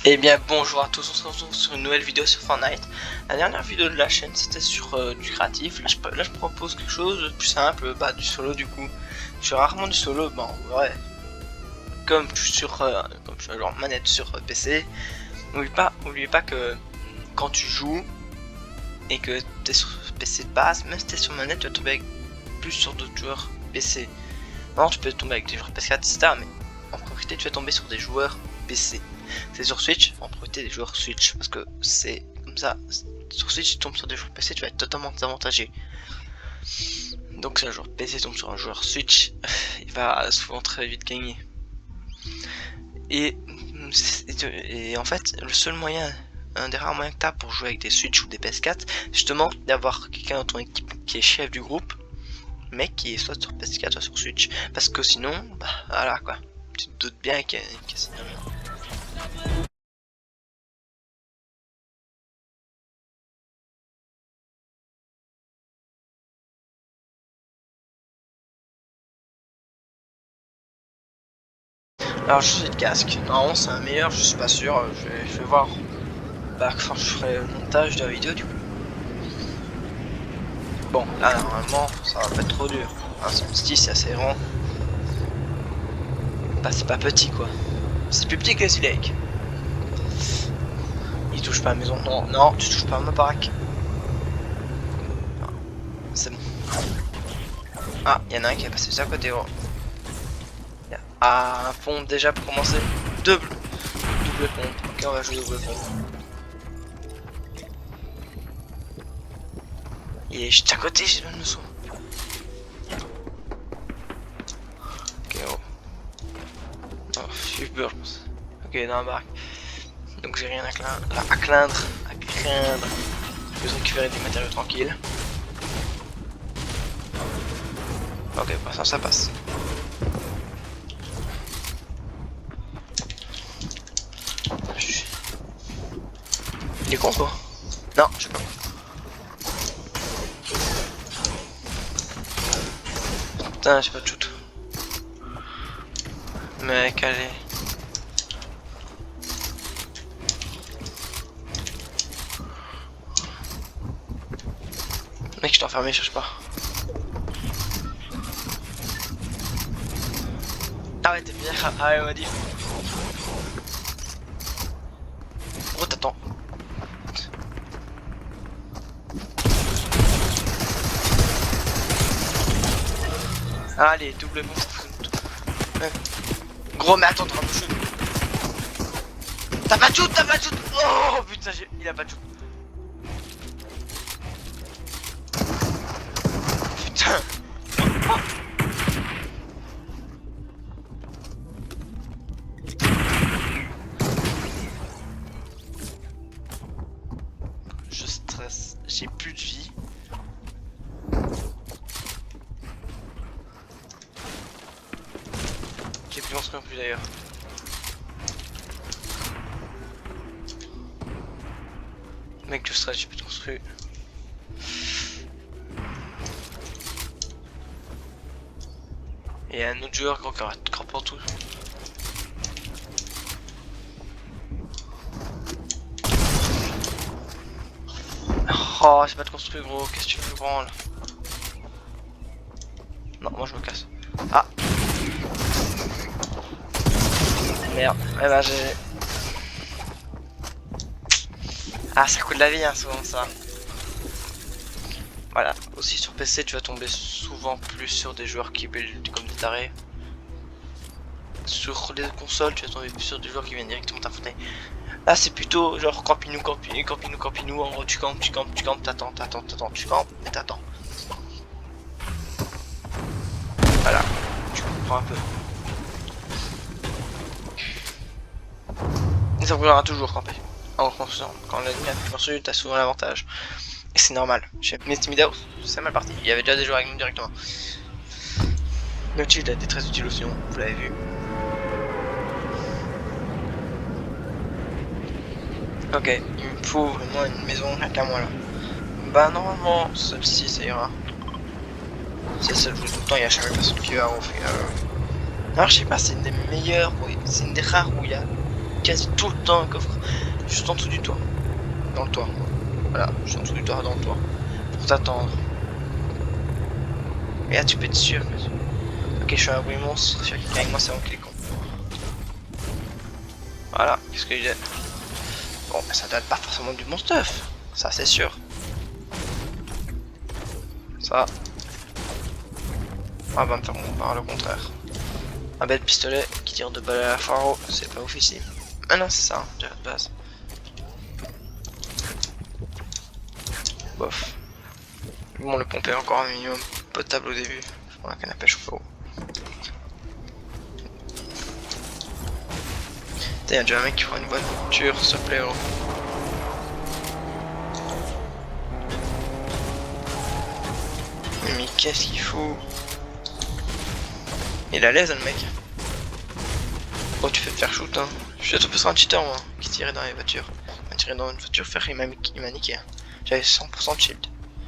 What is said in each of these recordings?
Eh bien bonjour à tous, on se retrouve sur une nouvelle vidéo sur Fortnite. La dernière vidéo de la chaîne c'était sur du créatif. Là je propose quelque chose de plus simple, du solo du coup. Je fais rarement du solo, bon ouais. Comme je suis sur genre manette sur PC, n'oublie pas que quand tu joues et que t'es sur PC de base, même si t'es sur manette, tu vas tomber avec plus sur d'autres joueurs PC. Non, tu peux tomber avec des joueurs PS4, etc. Mais en priorité tu vas tomber sur des joueurs PC. C'est sur Switch, en priorité des joueurs Switch, parce que c'est comme ça. Sur Switch, tu tombes sur des joueurs PC, tu vas être totalement désavantagé. Donc si un joueur PC tombe sur un joueur Switch, il va souvent très vite gagner. Et, en fait, le seul moyen, un des rares moyens que tu as pour jouer avec des Switch ou des PS4, c'est justement d'avoir quelqu'un dans ton équipe qui est chef du groupe, mais qui est soit sur PS4 soit sur Switch. Parce que sinon, voilà quoi. Tu te doutes bien qu'il y a une scénario. Alors je suis de casque, normalement c'est un meilleur, je suis pas sûr, je vais voir quand je ferai le montage de la vidéo du coup. Bon là normalement ça va pas être trop dur, son style c'est assez grand, c'est pas petit quoi, c'est plus petit que les Lake. Il touche pas à la maison, non tu touches pas à ma baraque. C'est bon. Ah y'en a un qui est passé juste à côté gros. Ah un pont déjà pour commencer, double pompe, ok on va jouer double pompe. Il est juste à côté, j'ai le son. Ok, oh. Oh, je suis peur, je pense. Ok, dans la baraque. Donc j'ai rien à craindre. Je vais récupérer des matériaux tranquilles. Ok, pour l'instant ça passe. Il est con quoi? Non, je sais pas. Putain, j'ai pas de shoot. Mec, allez. Mec, je t'ai enfermé, cherche pas. Ah ouais, t'es bien. Ah ouais, on m'a dit. Gros, t'attends. Allez, double bon. Ouais. Gros, mais attends, t'auras shoot. T'as pas de shoot, Oh putain, il a pas de shoot. Putain. Je stresse, j'ai plus de vie. J'ai plus construit non plus d'ailleurs. Mec, je stresse, j'ai plus de construit. Et un autre joueur qui aura de pour tout. Oh, j'ai pas de construit gros, qu'est-ce que tu veux prendre là? Non, moi je me casse. Ah merde, eh ben j'ai... Ah ça coûte la vie hein, souvent ça. Voilà, aussi sur PC tu vas tomber souvent plus sur des joueurs qui build comme des tarés. Sur les consoles tu vas tomber plus sur des joueurs qui viennent directement t'affronter. Là c'est plutôt genre campinou, en gros tu campes, t'attends, tu campes et t'attends. Voilà, tu comprends un peu. Et ça voudra toujours camper. En construisant, quand l'ennemi a plus construit, t'as souvent l'avantage. Et c'est normal. Mais Timidaos, c'est mal parti. Il y avait déjà des joueurs avec nous directement. Notre shield a été très utile aussi, vous l'avez vu. Ok, il me faut vraiment une maison rien qu'à moi là. Bah normalement, celle-ci ça ira. C'est celle que je joue tout le temps, il y a jamais personne qui va offrir. Alors je sais pas, c'est une des meilleures, c'est une des rares où il y a quasi tout le temps un coffre juste en dessous du toit. Dans le toit. Voilà, juste en dessous du toit, dans le toit. Pour t'attendre. Et là, tu peux être sûr. Ok, je suis un bruit monstre. Si quelqu'un avec moi, c'est bon qu'il est con. Voilà, qu'est-ce que j'ai? Bon, ça date pas forcément du bon stuff. Ça, c'est sûr. Ça. Ah, va me faire par le contraire. Un bel pistolet qui tire 2 balles à la faro, c'est pas ouf ici. Ah non, c'est ça, déjà de base. Bof. Bon, le pompe est encore un minimum potable au début. Je prends la canne à pêche au frérot. Putain, y'a déjà un mec qui prend une voiture, s'il te plaît, gros. Mais qu'est-ce qu'il faut? Il est à l'aise, le mec. Oh, tu fais te faire shoot, hein. Je suis tout plus un cheater, moi, qui tirait dans les voitures. Il m'a tiré dans une voiture, frère, il m'a niqué. Hein. J'avais 100% de shield.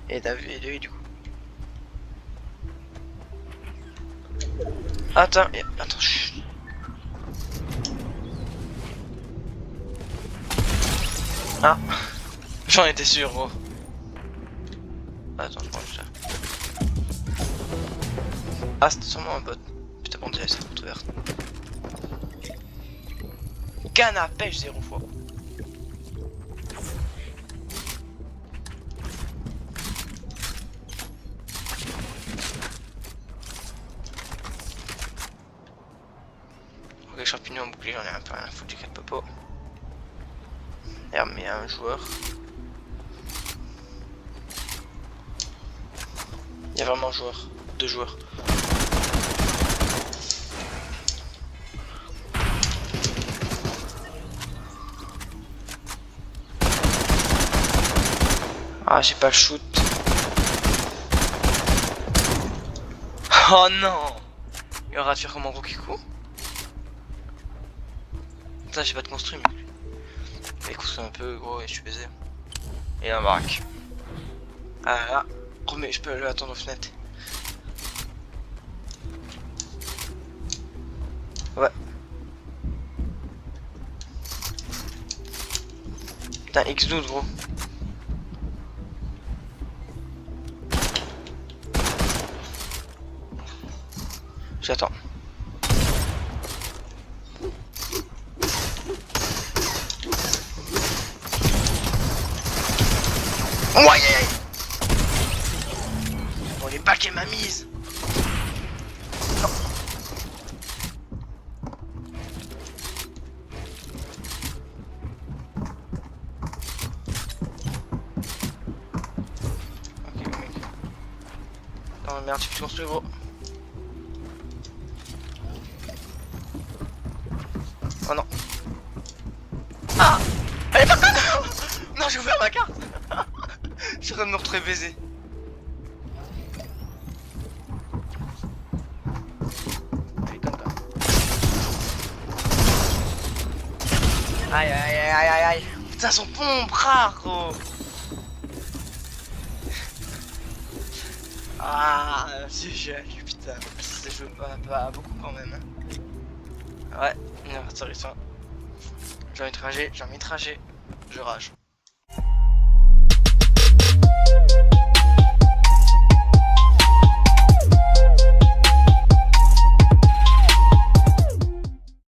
Et t'as vu, du coup. Attends, attends, chut. Ah, j'en étais sûr, gros. Attends, je prends ça. Ah, c'était sûrement un bot. Putain, bon, déjà, c'est porte ouverte. Canne à pêche 0 fois. Ok, champignons bouclier, j'en ai un peu rien à foutre du 4 popo. Merde, mais il y a un joueur. Il y a vraiment un joueur. 2 joueurs. Ah, j'ai pas le shoot. Oh non! Il aura de faire comme un gros kikou. Putain, j'ai pas de construit, mais écoute, un peu gros et je suis baisé. Et un baraque. Ah là, oh, mais je peux le attendre aux fenêtres. Ouais. Putain, X12 gros. J'attends. Oh, aïe aïe aïe. Bon, les balles qu'elle m'a mise. Non. Ok, mec. Non, merde, tu peux construire gros. Oh non. Ah, elle est pas conne. Non, j'ai ouvert ma carte. Je suis en train de me retrouver baisé. Elle est conne pas. Aïe aïe aïe aïe aïe aïe. Putain, son pompe rare gros. Ah, c'est génial, putain. C'est joué pas beaucoup quand même. Hein. Ouais, une intéressant. J'ai envie de rager, je rage.